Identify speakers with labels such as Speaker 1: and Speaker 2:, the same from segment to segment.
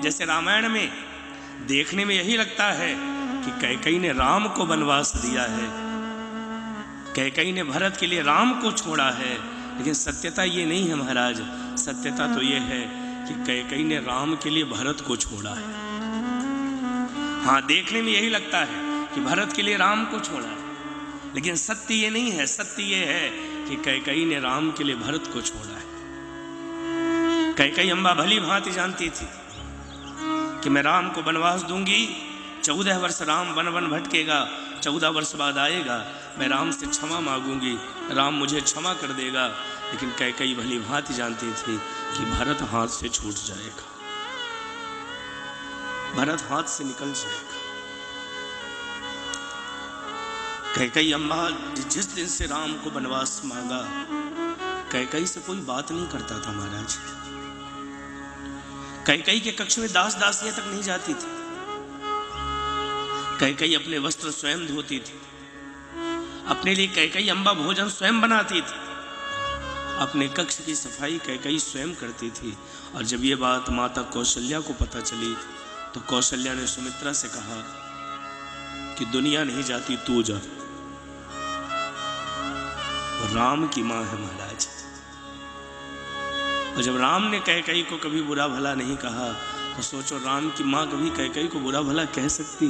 Speaker 1: जैसे रामायण में देखने में यही लगता है कि कैकेयी ने राम को वनवास दिया है, कैकेयी ने भरत के लिए राम को छोड़ा है, लेकिन सत्यता ये नहीं है महाराज। सत्यता तो ये है कि कैकेयी ने राम के लिए भरत को छोड़ा है। हाँ, देखने में यही लगता है कि भरत के लिए राम को छोड़ा है, लेकिन सत्य ये नहीं है। सत्य ये है कि कैकेयी ने राम के लिए भरत को छोड़ा है। कैकेयी अम्बा भली भांति जानती थी कि मैं राम को वनवास दूंगी, 14 वर्ष राम वन वन भटकेगा, 14 वर्ष बाद आएगा, मैं राम से क्षमा मांगूंगी, राम मुझे क्षमा कर देगा। लेकिन कैकेयी भली भांति जानती थी कि भरत हाथ से छूट जाएगा, भरत हाथ से निकल जाएगा। कैकेयी अम्बा जिस दिन से राम को वनवास मांगा, कैकेयी से कोई बात नहीं करता था महाराज। कैकेयी के कक्ष में दास दासियां तक नहीं जाती थी। कैकेयी अपने वस्त्र स्वयं धोती थी, अपने लिए कैकेयी अम्बा भोजन स्वयं बनाती थी, अपने कक्ष की सफाई कैकेयी स्वयं करती थी। और जब ये बात माता कौशल्या को पता चली तो कौशल्या ने सुमित्रा से कहा कि दुनिया नहीं जाती, तू जा। राम की मां है महाराज। और जब राम ने कैकेयी को कभी बुरा भला नहीं कहा तो सोचो राम की मां कभी कैकेयी को बुरा भला कह सकती?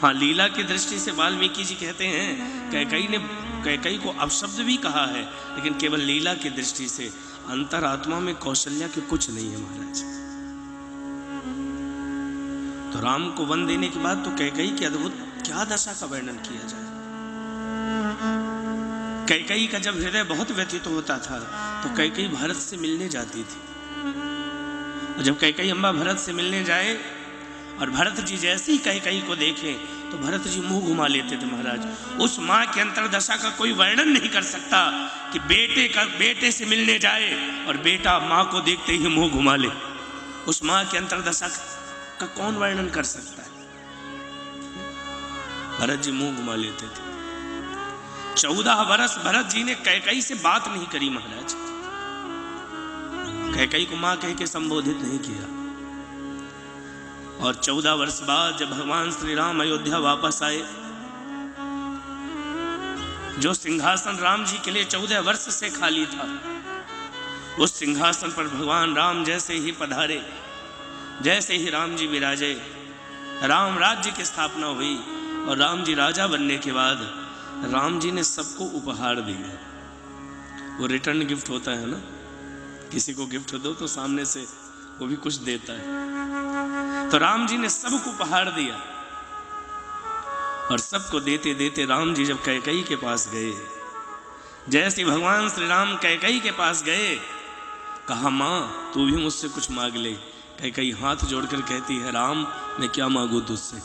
Speaker 1: हाँ, लीला की दृष्टि से वाल्मीकि जी कहते हैं कैकेयी ने कैकेयी को अपशब्द भी कहा है, लेकिन केवल लीला की दृष्टि से। अंतरात्मा में कौशल्या के कुछ नहीं है महाराज। तो राम को वन देने के बाद तो कैकेयी की अद्भुत क्या दशा का वर्णन किया जाए। कैकेयी का जब हृदय बहुत व्यथित होता था तो कैकेयी भरत से मिलने जाती थी। और जब कैकेयी अम्बा भरत से मिलने जाए और भरत जी जैसे ही कैकेयी को देखें तो भरत जी मुंह घुमा लेते थे महाराज। उस माँ की अंतरदशा का कोई वर्णन नहीं कर सकता कि बेटे से मिलने जाए और बेटा माँ को देखते ही मुंह घुमा ले। उस माँ की अंतरदशा का कौन वर्णन कर सकता है? भरत जी मुंह घुमा लेते थे। 14 वर्ष भरत जी ने कैकेयी से बात नहीं करी महाराज। कैकेयी को मां कह के संबोधित नहीं किया। और 14 वर्ष बाद जब भगवान श्री राम अयोध्या वापस आए, जो सिंहासन राम जी के लिए 14 वर्ष से खाली था, उस सिंहासन पर भगवान राम जैसे ही पधारे, जैसे ही राम जी विराजे, राम राज्य की स्थापना हुई। और राम जी राजा बनने के बाद राम जी ने सबको उपहार दिए। वो रिटर्न गिफ्ट होता है ना, किसी को गिफ्ट दो तो सामने से वो भी कुछ देता है। तो राम जी ने सबको उपहार दिया। और सबको देते देते राम जी जब कैकेयी के पास गए, जैसे भगवान श्री राम कैकेयी के पास गए, कहा मां तू भी मुझसे कुछ मांग ले। कैकेयी हाथ जोड़कर कहती है राम मैं क्या मांगू तुझसे,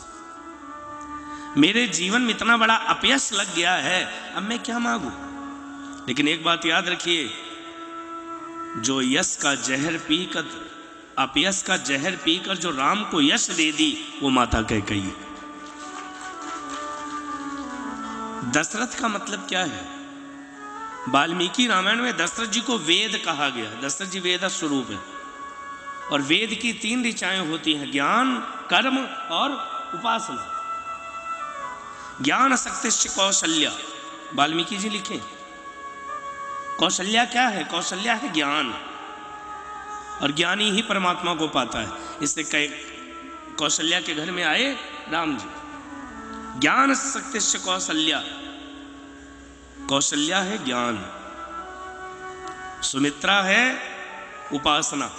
Speaker 1: मेरे जीवन में इतना बड़ा अपयश लग गया है, अब मैं क्या मांगू। लेकिन एक बात याद रखिए, जो यश का जहर पीकर, अपयश का जहर पीकर जो राम को यश दे दी, वो माता कैकेयी। दशरथ का मतलब क्या है? वाल्मीकि रामायण में दशरथ जी को वेद कहा गया। दशरथ जी वेद स्वरूप है। और वेद की 3 ऋचाएं होती हैं, ज्ञान, कर्म और उपासना। ज्ञान शक्तिश्च कौशल्या, वाल्मीकि जी लिखे। कौशल्या क्या है? कौशल्या है ज्ञान, और ज्ञानी ही परमात्मा को पाता है। इससे कौशल्या के घर में आए राम जी। ज्ञान शक्तिश्च कौशल्या, कौशल्या है ज्ञान, सुमित्रा है उपासना।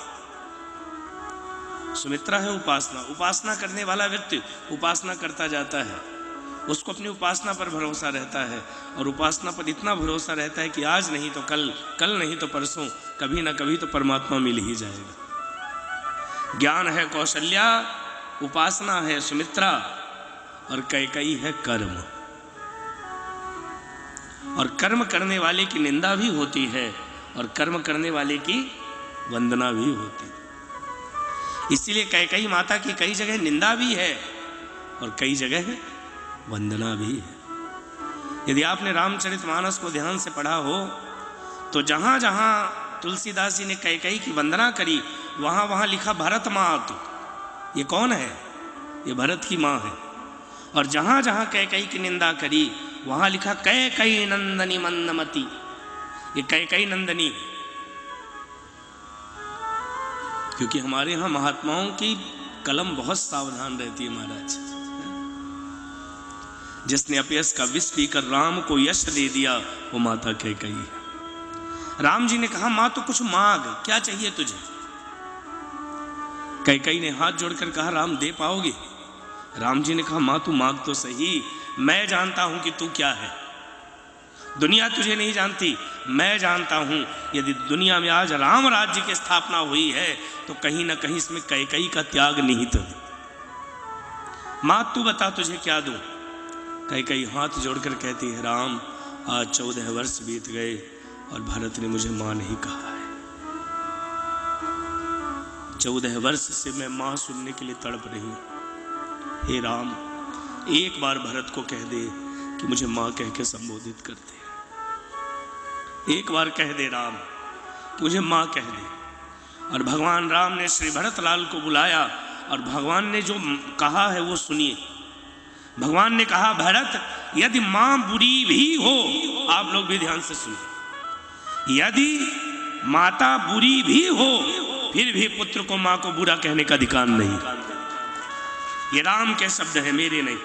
Speaker 1: सुमित्रा है उपासना। उपासना करने वाला व्यक्ति उपासना करता जाता है, उसको अपनी उपासना पर भरोसा रहता है। और उपासना पर इतना भरोसा रहता है कि आज नहीं तो कल, कल नहीं तो परसों, कभी ना कभी तो परमात्मा मिल ही जाएगा। ज्ञान है कौशल्या, उपासना है सुमित्रा, और कैकेयी है कर्म। और कर्म करने वाले की निंदा भी होती है और कर्म करने वाले की वंदना भी होती है। इसीलिए कैकेयी माता की कई जगह निंदा भी है और कई जगह वंदना भी है। यदि आपने रामचरितमानस को ध्यान से पढ़ा हो तो जहां जहां तुलसीदास जी ने कैकेयी की वंदना करी, वहां वहां लिखा भरत मातु। ये कौन है? ये भरत की माँ है। और जहां जहां कैकई की निंदा करी वहां लिखा कैकई नंदनी मंदमती। ये कैकई नंदनी, क्योंकि हमारे यहां महात्माओं की कलम बहुत सावधान रहती है महाराज। जिसने अपयश का विष पीकर राम को यश दे दिया वो माता कैकई है। राम जी ने कहा मां तो कुछ मांग, क्या चाहिए तुझे? कैकई ने हाथ जोड़कर कहा राम दे पाओगे? राम जी ने कहा मां तू मांग तो सही, मैं जानता हूं कि तू क्या है। दुनिया तुझे नहीं जानती, मैं जानता हूं। यदि दुनिया में आज राम राज्य की स्थापना हुई है तो कहीं ना कहीं इसमें कैकई का त्याग निहित है। मां तू बता तुझे क्या दूं? कैकई हाथ जोड़कर कहती है राम आज 14 वर्ष बीत गए और भरत ने मुझे मां नहीं कहा है। 14 वर्ष से मैं मां सुनने के लिए तड़प रही हूं। हे राम एक बार भरत को कह दे कि मुझे मां कह के संबोधित कर दे। एक बार कह दे राम कि मुझे मां कह दे। और भगवान राम ने श्री भरतलाल को बुलाया और भगवान ने जो कहा है वो सुनिए। भगवान ने कहा भरत यदि मां बुरी भी हो, आप लोग भी ध्यान से सुनिए, यदि माता बुरी भी हो फिर भी पुत्र को मां को बुरा कहने का अधिकार नहीं। ये राम के शब्द है, मेरे नहीं।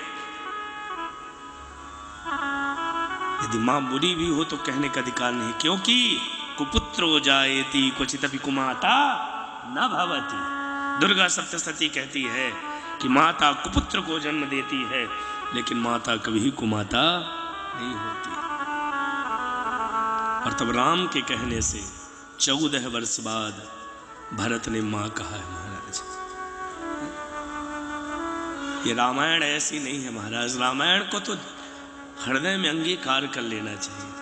Speaker 1: यदि मां बुरी भी हो तो कहने का अधिकार नहीं, क्योंकि कुपुत्रो जायेति क्वचिदपि कुमाता न भवति। दुर्गा सप्तशती कहती है कि माता कुपुत्र को जन्म देती है लेकिन माता कभी कुमाता नहीं होती। और तब राम के कहने से 14 वर्ष बाद भरत ने मां कहा है महाराज। ये रामायण ऐसी नहीं है महाराज, रामायण को तो हृदय में अंगीकार कर लेना चाहिए।